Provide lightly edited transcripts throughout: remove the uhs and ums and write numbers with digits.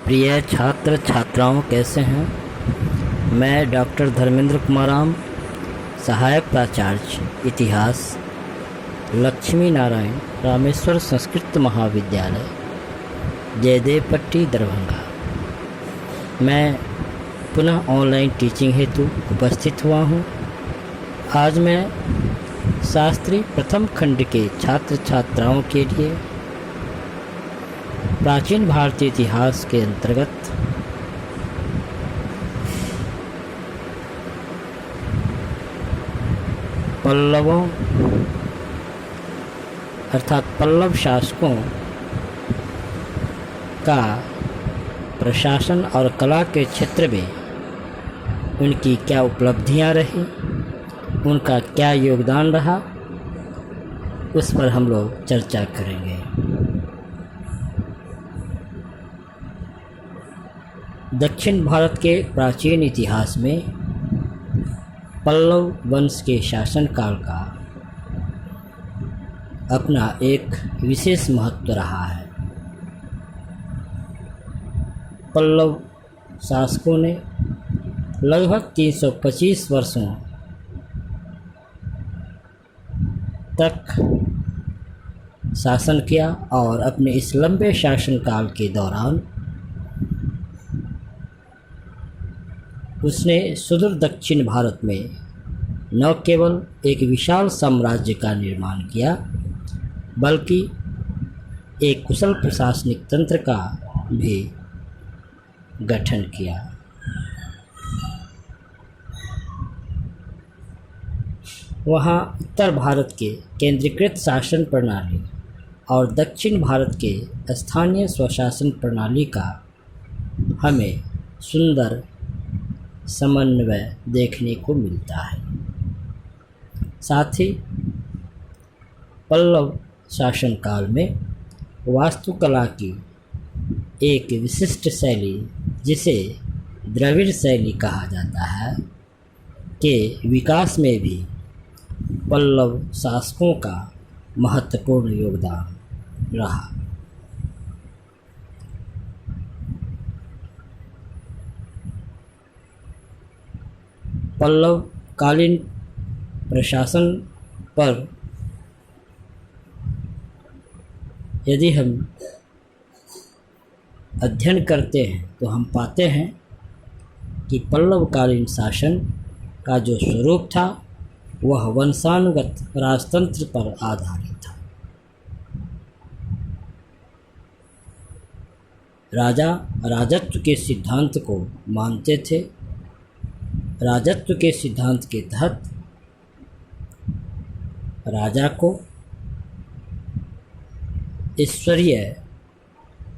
प्रिय छात्र छात्राओं, कैसे हैं? मैं डॉक्टर धर्मेंद्र कुमाराम, सहायक प्राचार्य इतिहास, लक्ष्मी नारायण रामेश्वर संस्कृत महाविद्यालय, जयदेवपट्टी, दरभंगा। मैं पुनः ऑनलाइन टीचिंग हेतु उपस्थित हुआ हूँ। आज मैं शास्त्री प्रथम खंड के छात्र छात्राओं के लिए प्राचीन भारतीय इतिहास के अंतर्गत पल्लवों अर्थात पल्लव शासकों का प्रशासन और कला के क्षेत्र में उनकी क्या उपलब्धियां रही, उनका क्या योगदान रहा, उस पर हम लोग चर्चा करेंगे। दक्षिण भारत के प्राचीन इतिहास में पल्लव वंश के शासनकाल का अपना एक विशेष महत्व रहा है। पल्लव शासकों ने लगभग 325 वर्षों तक शासन किया और अपने इस लंबे शासनकाल के दौरान उसने सुदूर दक्षिण भारत में न केवल एक विशाल साम्राज्य का निर्माण किया, बल्कि एक कुशल प्रशासनिक तंत्र का भी गठन किया। वहाँ उत्तर भारत के केंद्रीकृत शासन प्रणाली और दक्षिण भारत के स्थानीय स्वशासन प्रणाली का हमें सुंदर समन्वय देखने को मिलता है। साथ ही पल्लव शासनकाल में वास्तुकला की एक विशिष्ट शैली, जिसे द्रविड़ शैली कहा जाता है, के विकास में भी पल्लव शासकों का महत्वपूर्ण योगदान रहा। पल्लव कालीन प्रशासन पर यदि हम अध्ययन करते हैं तो हम पाते हैं कि पल्लवकालीन शासन का जो स्वरूप था वह वंशानुगत राजतंत्र पर आधारित था। राजा राजत्व के सिद्धांत को मानते थे। राजत्व के सिद्धांत के तहत राजा को ईश्वरीय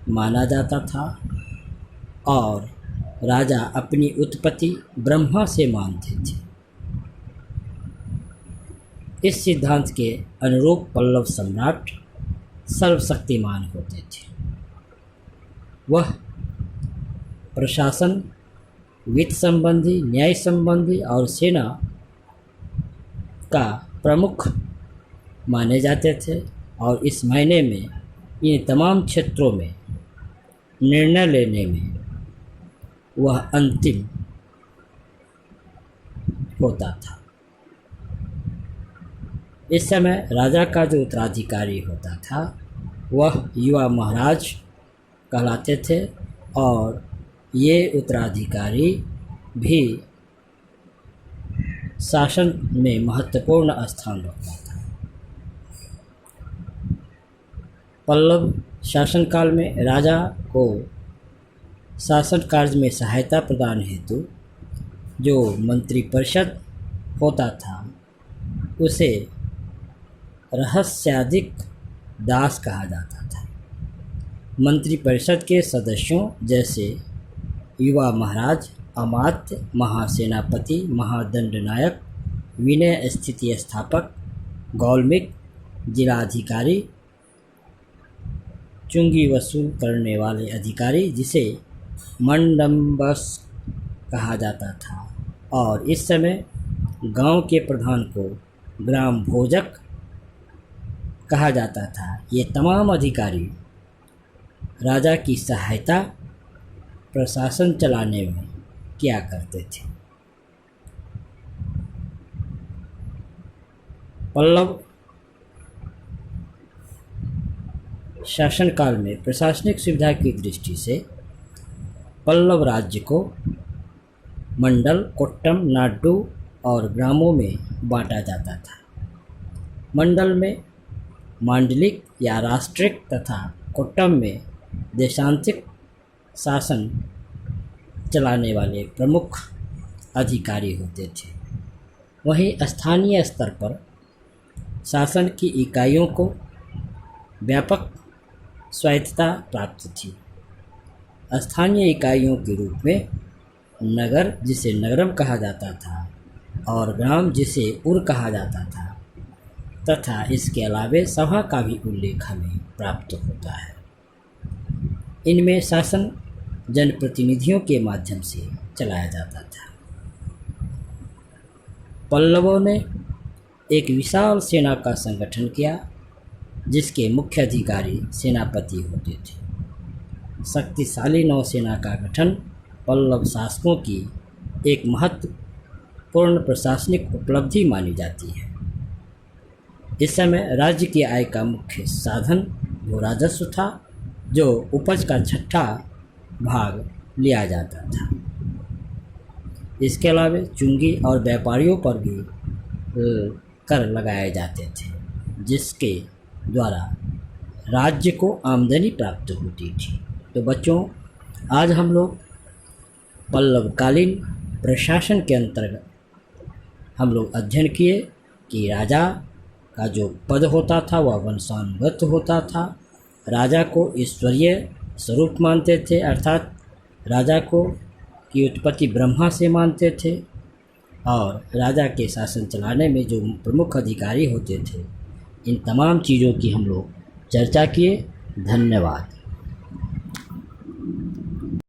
माना जाता था और राजा अपनी उत्पत्ति ब्रह्मा से मानते थे। इस सिद्धांत के अनुरूप पल्लव सम्राट सर्वशक्तिमान होते थे। वह प्रशासन, वित्त संबंधी, न्याय संबंधी और सेना का प्रमुख माने जाते थे और इस मायने में इन तमाम क्षेत्रों में निर्णय लेने में वह अंतिम होता था। इस समय राजा का जो उत्तराधिकारी होता था वह युवा महाराज कहलाते थे और ये उत्तराधिकारी भी शासन में महत्वपूर्ण स्थान रखता था। पल्लव शासनकाल में राजा को शासन कार्य में सहायता प्रदान हेतु जो मंत्रिपरिषद होता था उसे रहस्याधिक दास कहा जाता था। मंत्रिपरिषद के सदस्यों जैसे युवा महाराज, अमात्य, महासेनापति, महादंडनायक, विनय स्थिति स्थापक, गौलमिक, जिलाधिकारी, चुंगी वसूल करने वाले अधिकारी जिसे मंडम्बस कहा जाता था, और इस समय गांव के प्रधान को ग्राम भोजक कहा जाता था। ये तमाम अधिकारी राजा की सहायता प्रशासन चलाने में किया करते थे। पल्लव शासनकाल में प्रशासनिक सुविधा की दृष्टि से पल्लव राज्य को मंडल, कोट्टम, नाडु और ग्रामों में बांटा जाता था। मंडल में मांडलिक या राष्ट्रिक तथा कोट्टम में देशांतिक शासन चलाने वाले प्रमुख अधिकारी होते थे। वहीं स्थानीय स्तर पर शासन की इकाइयों को व्यापक स्वायत्तता प्राप्त थी। स्थानीय इकाइयों के रूप में नगर, जिसे नगरम कहा जाता था, और ग्राम, जिसे उर कहा जाता था, तथा इसके अलावे सभा का भी उल्लेख हमें प्राप्त होता है। इनमें शासन जनप्रतिनिधियों के माध्यम से चलाया जाता था। पल्लवों ने एक विशाल सेना का संगठन किया, जिसके मुख्य अधिकारी सेनापति होते थे। शक्तिशाली नौसेना का गठन पल्लव शासकों की एक महत्वपूर्ण प्रशासनिक उपलब्धि मानी जाती है। इस समय राज्य की आय का मुख्य साधन भू राजस्व था, जो उपज का 6ठा भाग लिया जाता था। इसके अलावा चुंगी और व्यापारियों पर भी कर लगाए जाते थे, जिसके द्वारा राज्य को आमदनी प्राप्त होती थी। तो बच्चों, आज हम लोग पल्लवकालीन प्रशासन के अंतर्गत हम लोग अध्ययन किए कि राजा का जो पद होता था वह वंशानुगत होता था। राजा को ईश्वरीय स्वरूप मानते थे, अर्थात राजा को की उत्पत्ति ब्रह्मा से मानते थे, और राजा के शासन चलाने में जो प्रमुख अधिकारी होते थे, इन तमाम चीज़ों की हम लोग चर्चा किए। धन्यवाद।